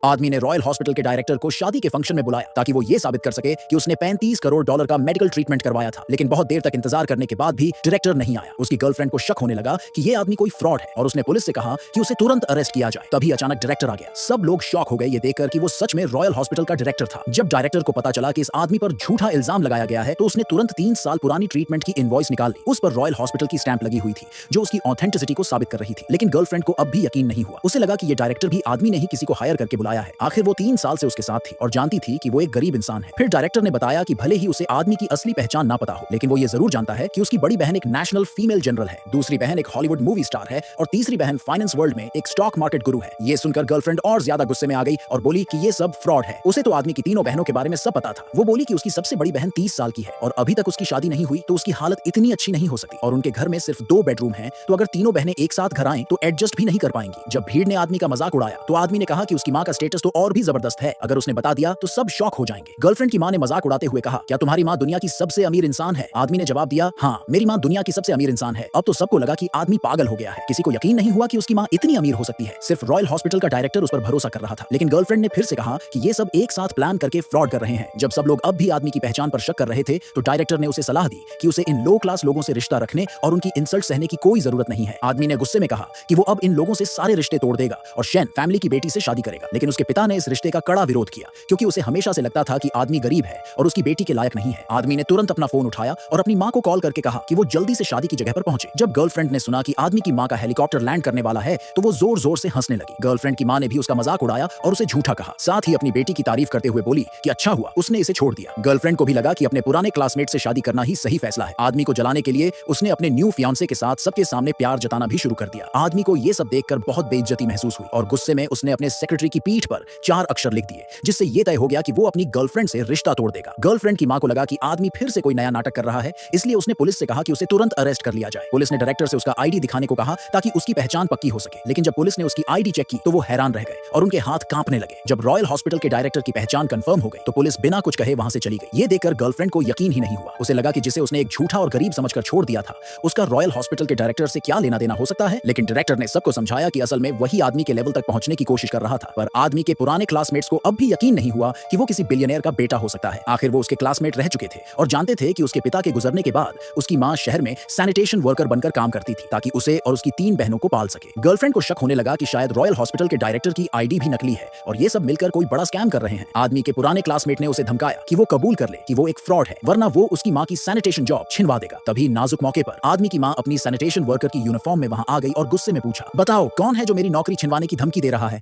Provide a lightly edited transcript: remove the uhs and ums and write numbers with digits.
आदमी ने royal hospital के डायरेक्टर को शादी के फंक्शन में बुलाया ताकि वो ये साबित कर सके कि उसने 35 करोड़ डॉलर का मेडिकल ट्रीटमेंट करवाया था। लेकिन बहुत देर तक इंतजार करने के बाद भी डायरेक्टर नहीं आया। उसकी गर्लफ्रेंड को शक होने लगा कि ये आदमी कोई फ्रॉड है और उसने पुलिस से कहा कि उसे तुरंत अरेस्ट किया जाए। तभी अचानक डायरेक्टर आ गया। सब लोग शॉक हो गए ये देखकर कि वो सच में रॉयल हॉस्पिटल का डायरेक्टर था। जब डायरेक्टर को पता चला कि इस आदमी पर झूठा इल्जाम लगाया गया है तो उसने तुरंत 3 साल पुरानी ट्रीटमेंट की इनवॉइस निकाल ली। उस पर रॉयल हॉस्पिटल की स्टैंप लगी हुई थी जो उसकी ऑथेंटिसिटी को साबित कर रही थी। लेकिन गर्लफ्रेंड को अब भी यकीन नहीं हुआ। उसे लगा कि ये डायरेक्टर भी आदमी ने ही किसी को हायर करके बुलाया है। आखिर वो 3 साल से उसके साथ थी और जानती थी कि वो एक गरीब इंसान है। फिर डायरेक्टर ने बताया कि भले ही उसे आदमी की असली पहचान ना पता हो, लेकिन वो ये जरूर जानता है कि उसकी बड़ी बहन एक नेशनल फीमेल जनरल है, दूसरी बहन एक हॉलीवुड मूवी स्टार है और तीसरी बहन फाइनेंस वर्ल्ड में एक स्टॉक मार्केट गुरु है। ये सुनकर गर्लफ्रेंड और ज्यादा गुस्से में आ गई और बोली कि ये सब फ्रॉड है। उसे तो आदमी की तीनों बहनों के बारे में सब पता था। वो बोली कि उसकी सबसे बड़ी बहन 30 साल की है और अभी तक उसकी शादी नहीं हुई तो उसकी हालत इतनी अच्छी नहीं हो सकती और उनके घर में सिर्फ 2 बेडरूम हैं, तो अगर तीनों बहनें एक साथ घर आएं तो एडजस्ट भी नहीं कर पाएंगी। जब भीड़ ने आदमी का मजाक उड़ाया तो आदमी ने कहा कि उसकी मां का स्टेटस तो और भी जबरदस्त है, अगर उसने बता दिया तो सब शॉक हो जाएंगे। गर्लफ्रेंड की मां ने मजाक उड़ाते हुए कहा, क्या तुम्हारी मां दुनिया की सबसे अमीर इंसान है? आदमी ने जवाब दिया, हाँ मेरी मां दुनिया की सबसे अमीर इंसान है। अब तो सबको लगा कि आदमी पागल हो गया है। किसी को यकीन नहीं हुआ कि उसकी मां इतनी अमीर हो सकती है। सिर्फ रॉयल हॉस्पिटल का डायरेक्टर उस पर भरोसा कर रहा था। लेकिन गर्लफ्रेंड ने फिर से कहा कि ये सब एक साथ प्लान करके फ्रॉड कर रहे हैं। जब सब लोग अब भी आदमी की पहचान पर शक कर रहे थे तो डायरेक्टर ने उसे सलाह दी कि उसे इन लो क्लास लोगों से रिश्ता रखने और उनकी इंसल्ट सहने की कोई जरूरत नहीं है। आदमी ने गुस्से में कहा कि वो अब इन लोगों से सारे रिश्ते तोड़ देगा और शेन फैमिली की बेटी से शादी करेगा। लेकिन उसके पिता ने इस रिश्ते का कड़ा विरोध किया क्योंकि उसे हमेशा से लगता था कि आदमी गरीब है और उसकी बेटी के लायक नहीं है। आदमी ने तुरंत अपना फोन उठाया और अपनी मां को कॉल करके कहा कि वो जल्दी से शादी की जगह पर पहुंचे। जब गर्लफ्रेंड ने सुना कि आदमी की मां का हेलीकॉप्टर लैंड करने वाला है तो वो जोर जोर से हंसने लगी। गर्लफ्रेंड की मां ने भी उसका मजाक उड़ाया और उसे झूठा कहा। साथ ही अपनी बेटी की तारीफ करते हुए बोली कि अच्छा हुआ उसने इसे छोड़ दिया। गर्लफ्रेंड को भी लगा कि अपने पुराने क्लासमेट से शादी करना ही सही फैसला है। आदमी को जलाने के लिए उसने अपने न्यू फियांसे के साथ सबके सामने प्यार जताना भी शुरू कर दिया। आदमी को ये सब देखकर बहुत बेइज्जती महसूस हुई और गुस्से में उसने अपने सेक्रेटरी की पीठ पर 4 अक्षर लिख दिए जिससे ये तय हो गया कि वो अपनी गर्लफ्रेंड से रिश्ता तोड़ देगा। गर्लफ्रेंड की मां को लगा कि आदमी फिर से कोई नया नाटक कर रहा है, इसलिए उसने पुलिस से कहा कि उसे तुरंत अरेस्ट कर लिया जाए। पुलिस ने डायरेक्टर से उसका आईडी दिखाने को कहा ताकि उसकी पहचान पक्की हो सके। लेकिन जब पुलिस ने उसकी आईडी चेक की तो वो हैरान रह गए और उनके हाथ कांपने लगे। जब रॉयल हॉस्पिटल के डायरेक्टर की पहचान कंफर्म हो गई तो पुलिस बिना कुछ कहे वहां से चली गई। ये देखकर गर्लफ्रेंड को यकीन ही नहीं हुआ। उसे लगा कि जिसे उसने एक झूठा और गरीब समझकर छोड़ दिया था उसका रॉयल हॉस्पिटल के डायरेक्टर से क्या लेना देना हो सकता है। लेकिन डायरेक्टर ने सबको समझाया कि असल में वही आदमी के लेवल तक पहुंचने की कोशिश कर रहा था। पर आदमी के पुराने क्लासमेट्स को अब भी यकीन नहीं हुआ कि वो किसी बिलियनियर का बेटा हो सकता है। आखिर वो उसके क्लासमेट रह चुके थे और जानते थे कि उसके पिता के गुजरने के बाद उसकी मां शहर में सैनिटेशन वर्कर बनकर काम करती थी ताकि उसे और उसकी 3 बहनों को पाल सके। गर्लफ्रेंड को शक होने लगा कि शायद रॉयल हॉस्पिटल के डायरेक्टर की आईडी भी नकली है और ये सब मिलकर कोई बड़ा स्कैम कर रहे हैं। आदमी के पुराने क्लासमेट ने उसे धमकाया कि वो कबूल कर ले कि वो एक फ्रॉड है वरना वो उसकी मां की सैनिटेशन जॉब छिनवा देगा। तभी नाजुक मौके पर आदमी की मां अपनी सैनिटेशन वर्कर की यूनिफॉर्म में वहां आ गई और गुस्से में पूछा, बताओ कौन है जो मेरी नौकरी छिनवाने की धमकी दे रहा है?